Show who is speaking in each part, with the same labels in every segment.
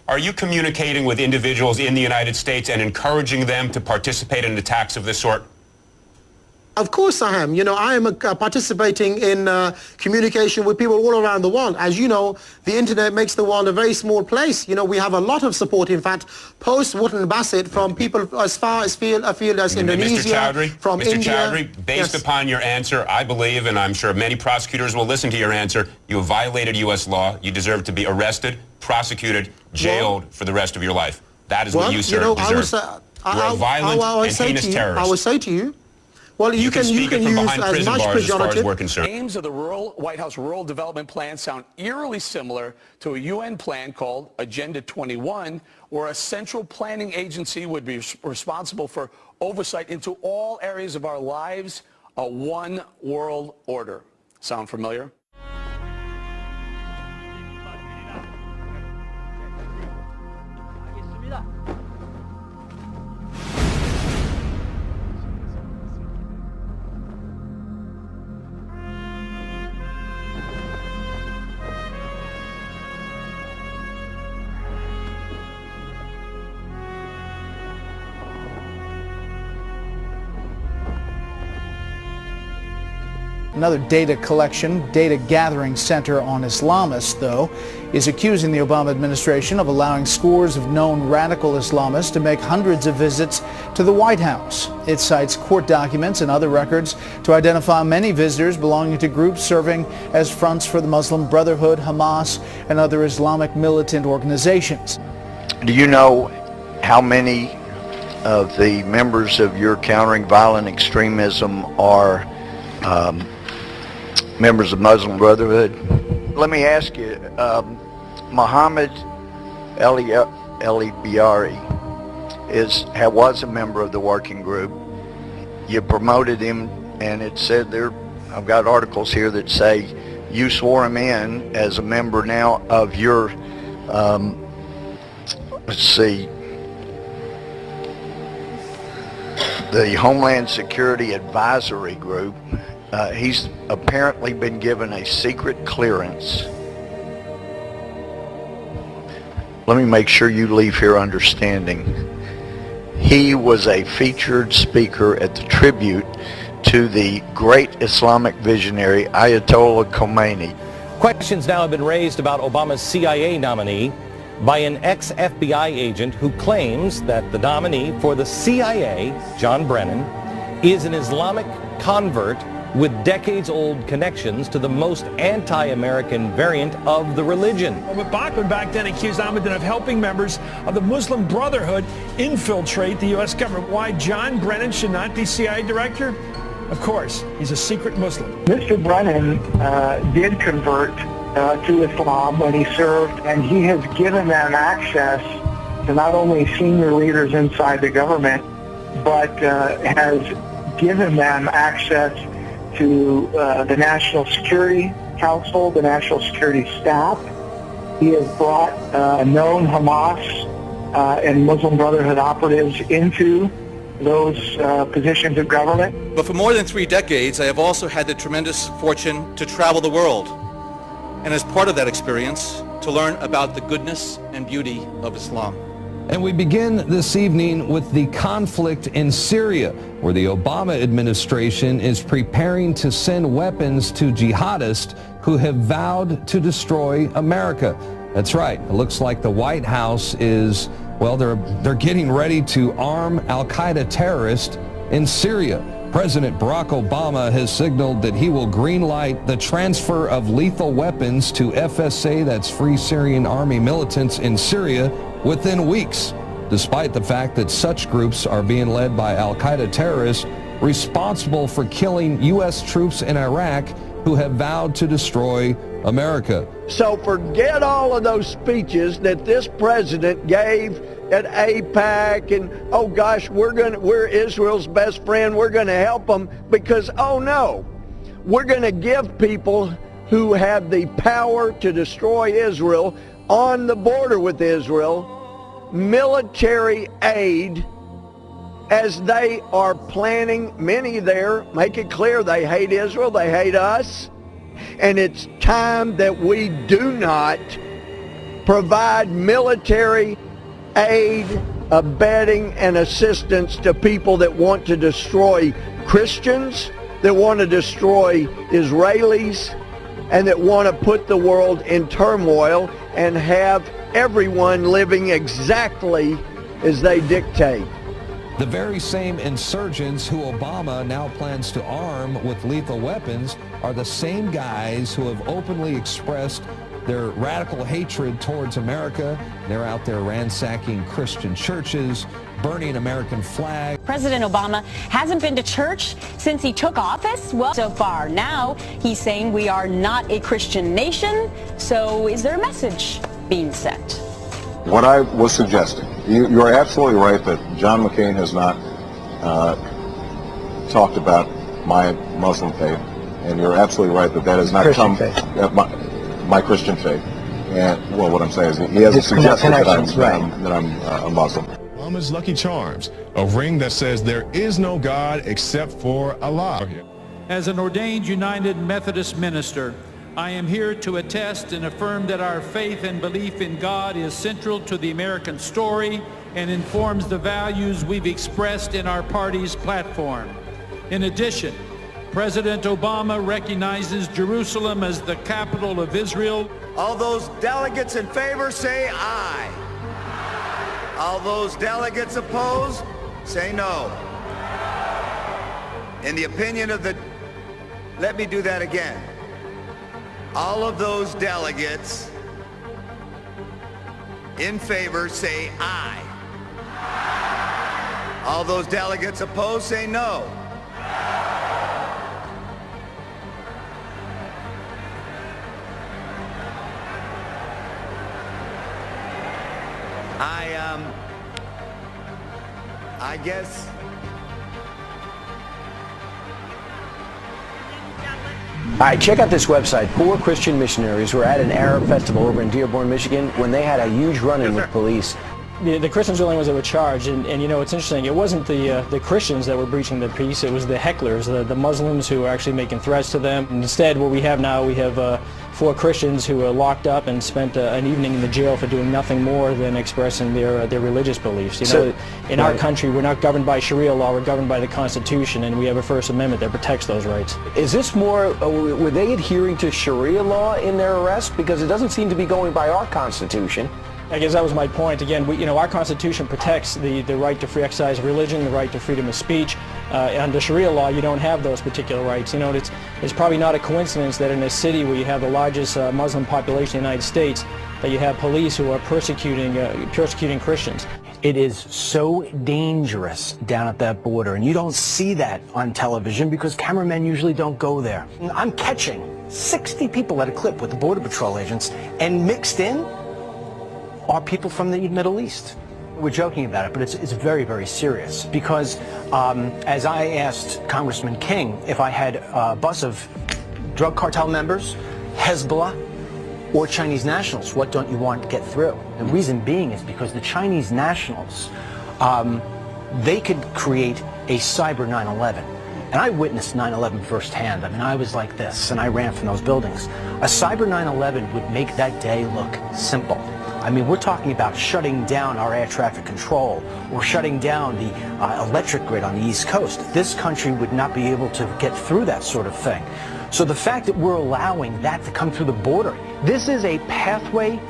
Speaker 1: Are you communicating with individuals in the United States and encouraging them to participate in attacks of this sort?
Speaker 2: Of course I am. You know, I am participating in communication with people all around the world. As you know, the internet makes the world a very small place. You know, we have a lot of support, in fact, post-Wotton Bassett, from people as far afield as Indonesia, from
Speaker 1: Mr.
Speaker 2: India.
Speaker 1: Chowdhury, based upon your answer, I believe, and I'm sure many prosecutors will listen to your answer, you have violated U.S. law. You deserve to be arrested, prosecuted, jailed for the rest of your life. That is what you, sir, deserve. You're a violent and heinous terrorist.
Speaker 2: I would say to you, well, you can use as much pejorative.
Speaker 3: Aims of the White House Rural Development Plan sound eerily similar to a UN plan called Agenda 21, where a central planning agency would be responsible for oversight into all areas of our lives, a one world order. Sound familiar?
Speaker 4: Another data collection, data gathering center on Islamists, though, is accusing the Obama administration of allowing scores of known radical Islamists to make hundreds of visits to the White House. It cites court documents and other records to identify many visitors belonging to groups serving as fronts for the Muslim Brotherhood, Hamas, and other Islamic militant organizations.
Speaker 5: Do you know how many of the members of your Countering Violent Extremism are members of Muslim Brotherhood? Let me ask you, Muhammad Ali Biari was a member of the working group. You promoted him, and it said there, I've got articles here that say you swore him in as a member now of your, let's see, the Homeland Security Advisory Group. He's apparently been given a secret clearance. Let me make sure you leave here understanding. He was a featured speaker at the tribute to the great Islamic visionary Ayatollah Khomeini.
Speaker 6: Questions now have been raised about Obama's CIA nominee by an ex-FBI agent who claims that the nominee for the CIA, John Brennan, is an Islamic convert with decades-old connections to the most anti-American variant of the religion.
Speaker 7: But Bachman back then accused Ahmadinejad of helping members of the Muslim Brotherhood infiltrate the U.S. government. Why John Brennan should not be CIA director? Of course, he's a secret Muslim.
Speaker 8: Mr. Brennan did convert to Islam when he served, and he has given them access to not only senior leaders inside the government, but has given them access to the National Security Council, the National Security Staff. He has brought known Hamas and Muslim Brotherhood operatives into those positions of government.
Speaker 9: But for more than 3 decades, I have also had the tremendous fortune to travel the world, and as part of that experience, to learn about the goodness and beauty of Islam.
Speaker 10: And we begin this evening with the conflict in Syria, where the Obama administration is preparing to send weapons to jihadists who have vowed to destroy America. That's right. It looks like the White House is, well, they're getting ready to arm al-Qaeda terrorists in Syria. President Barack Obama has signaled that he will greenlight the transfer of lethal weapons to FSA, that's Free Syrian Army militants in Syria, within weeks, despite the fact that such groups are being led by al-Qaeda terrorists responsible for killing U.S. troops in Iraq who have vowed to destroy America.
Speaker 5: So forget all of those speeches that this president gave at AIPAC and, oh gosh, we're Israel's best friend, we're going to help them, because, oh no, we're going to give people who have the power to destroy Israel on the border with Israel military aid as they are planning. Many there make it clear they hate Israel, they hate us, and it's time that we do not provide military aid, abetting, and assistance to people that want to destroy Christians, that want to destroy Israelis, and that want to put the world in turmoil and have everyone living exactly as they dictate.
Speaker 10: The very same insurgents who Obama now plans to arm with lethal weapons are the same guys who have openly expressed their radical hatred towards America. They're out there ransacking Christian churches, burning American flags.
Speaker 11: President Obama hasn't been to church since he took office. Well, so far now he's saying we are not a Christian nation. So is there a message being sent?
Speaker 12: What I was suggesting, you are absolutely right that John McCain has not talked about my Muslim faith, and you're absolutely right that that has not
Speaker 5: Christian
Speaker 12: come
Speaker 5: faith.
Speaker 12: My Christian faith. And well, what I'm saying is he hasn't suggested that I'm a Muslim.
Speaker 13: Obama's Lucky Charms, a ring that says there is no God except for Allah.
Speaker 14: As an ordained United Methodist minister, I am here to attest and affirm that our faith and belief in God is central to the American story and informs the values we've expressed in our party's platform. In addition, President Obama recognizes Jerusalem as the capital of Israel.
Speaker 15: All those delegates in favor say aye. All those delegates opposed say no. In the opinion of the... Let me do that again. All of those delegates in favor say aye. All those delegates opposed say no. I guess...
Speaker 16: All right, check out this website. 4 Christian missionaries were at an Arab festival over in Dearborn, Michigan, when they had a huge run-in with police.
Speaker 17: The Christians were the only ones that were charged, and you know, it's interesting, it wasn't the Christians that were breaching the peace, it was the hecklers, the Muslims who were actually making threats to them. Instead, what we have now, we have 4 Christians who are locked up and spent an evening in the jail for doing nothing more than expressing their religious beliefs. You know, in our country, we're not governed by Sharia law, we're governed by the Constitution, and we have a First Amendment that protects those rights.
Speaker 16: Is this more, were they adhering to Sharia law in their arrest? Because it doesn't seem to be going by our Constitution.
Speaker 17: I guess that was my point. Again, our Constitution protects the right to free exercise of religion, the right to freedom of speech. Under Sharia law, you don't have those particular rights. You know, it's probably not a coincidence that in a city where you have the largest Muslim population in the United States, that you have police who are persecuting Christians.
Speaker 18: It is so dangerous down at that border, and you don't see that on television because cameramen usually don't go there. I'm catching 60 people at a clip with the Border Patrol agents, and mixed in are people from the Middle East. We're joking about it, but it's very, very serious because as I asked Congressman King if I had a bus of drug cartel members, Hezbollah, or Chinese nationals, what don't you want to get through? The reason being is because the Chinese nationals, they could create a cyber 9/11. And I witnessed 9/11 firsthand. I mean, I was like this, and I ran from those buildings. A cyber 9/11 would make that day look simple. I mean, we're talking about shutting down our air traffic control or shutting down the electric grid on the East Coast. This country would not be able to get through that sort of thing. So the fact that we're allowing that to come through the border, this is a pathway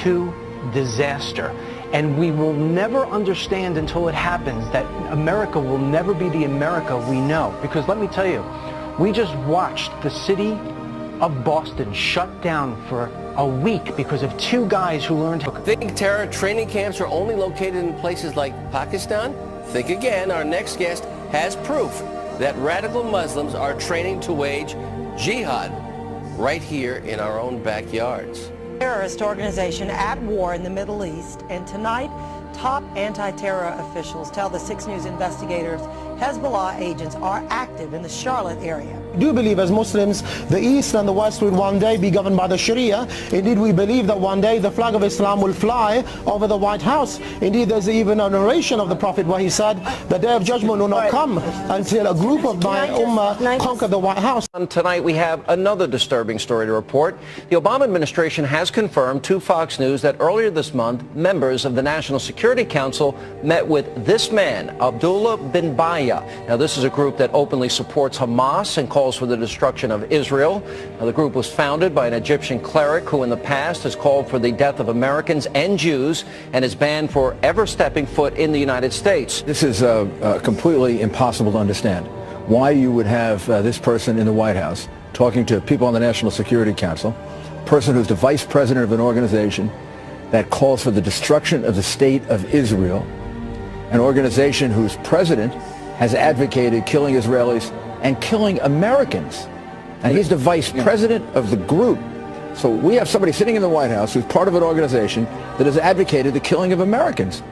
Speaker 18: to disaster. And we will never understand until it happens that America will never be the America we know. Because let me tell you, we just watched the city of Boston shut down for a week because of 2 guys who learned...
Speaker 19: Think terror training camps are only located in places like Pakistan? Think again. Our next guest has proof that radical Muslims are training to wage jihad right here in our own backyards.
Speaker 20: Terrorist organization at war in the Middle East, and tonight top anti-terror officials tell the 6 News investigators Hezbollah agents are active in the Charlotte area.
Speaker 2: do believe as Muslims the East and the West will one day be governed by the Sharia. Indeed, we believe that one day the flag of Islam will fly over the White House. Indeed, there's even a narration of the Prophet where he said the day of judgment will not come until a group of my ummah conquer the White House.
Speaker 21: Tonight we have another disturbing story to report. The Obama administration has confirmed to Fox News that earlier this month, members of the National Security Council met with this man, Abdullah bin Baya. Now, this is a group that openly supports Hamas and calls for the destruction of Israel. Now, the group was founded by an Egyptian cleric who in the past has called for the death of Americans and Jews and is banned for ever stepping foot in the United States.
Speaker 22: This is completely impossible to understand. Why you would have this person in the White House talking to people on the National Security Council, a person who's the vice president of an organization that calls for the destruction of the state of Israel, an organization whose president has advocated killing Israelis and killing Americans. And he's the vice president of the group. So we have somebody sitting in the White House who's part of an organization that has advocated the killing of Americans.